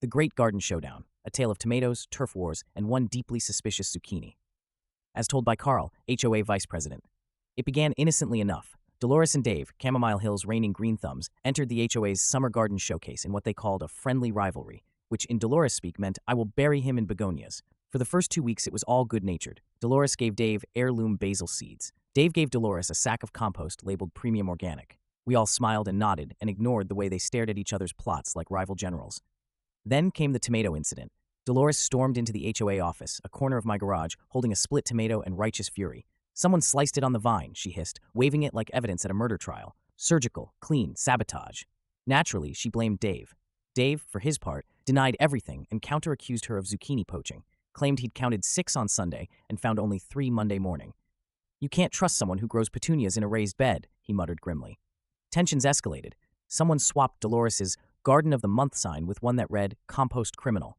The Great Garden Showdown, a tale of tomatoes, turf wars, and one deeply suspicious zucchini. As told by Carl, HOA vice president. It began innocently enough. Dolores and Dave, Chamomile Hill's reigning green thumbs, entered the HOA's summer garden showcase in what they called a friendly rivalry, which in Dolores speak meant, I will bury him in begonias. For the first 2 weeks, it was all good-natured. Dolores gave Dave heirloom basil seeds. Dave gave Dolores a sack of compost labeled premium organic. We all smiled and nodded and ignored the way they stared at each other's plots like rival generals. Then came the tomato incident. Dolores stormed into the HOA office, a corner of my garage, holding a split tomato in righteous fury. Someone sliced it on the vine, she hissed, waving it like evidence at a murder trial. Surgical, clean, sabotage. Naturally, she blamed Dave. Dave, for his part, denied everything and counter-accused her of zucchini poaching, claimed he'd counted 6 on Sunday and found only 3 Monday morning. You can't trust someone who grows petunias in a raised bed, he muttered grimly. Tensions escalated. Someone swapped Dolores's Garden of the Month sign with one that read, Compost Criminal.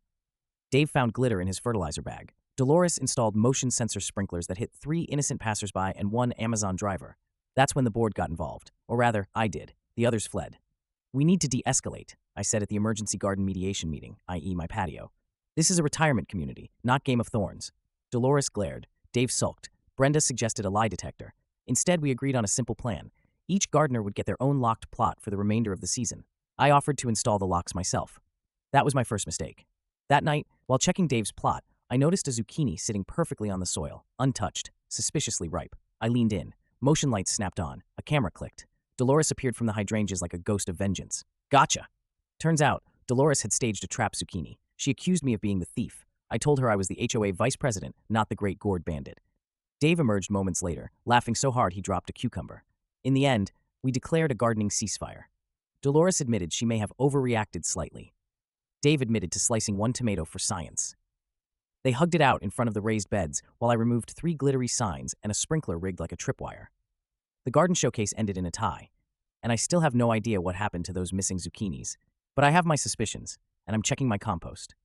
Dave found glitter in his fertilizer bag. Dolores installed motion sensor sprinklers that hit 3 innocent passersby and 1 Amazon driver. That's when the board got involved. Or rather, I did. The others fled. We need to de-escalate, I said at the emergency garden mediation meeting, i.e. my patio. This is a retirement community, not Game of Thorns. Dolores glared. Dave sulked. Brenda suggested a lie detector. Instead, we agreed on a simple plan. Each gardener would get their own locked plot for the remainder of the season. I offered to install the locks myself. That was my first mistake. That night, while checking Dave's plot, I noticed a zucchini sitting perfectly on the soil, untouched, suspiciously ripe. I leaned in. Motion lights snapped on. A camera clicked. Dolores appeared from the hydrangeas like a ghost of vengeance. Gotcha! Turns out, Dolores had staged a trap zucchini. She accused me of being the thief. I told her I was the HOA vice president, not the great gourd bandit. Dave emerged moments later, laughing so hard he dropped a cucumber. In the end, we declared a gardening ceasefire. Dolores admitted she may have overreacted slightly. Dave admitted to slicing 1 tomato for science. They hugged it out in front of the raised beds while I removed 3 glittery signs and a sprinkler rigged like a tripwire. The garden showcase ended in a tie, and I still have no idea what happened to those missing zucchinis, but I have my suspicions, and I'm checking my compost.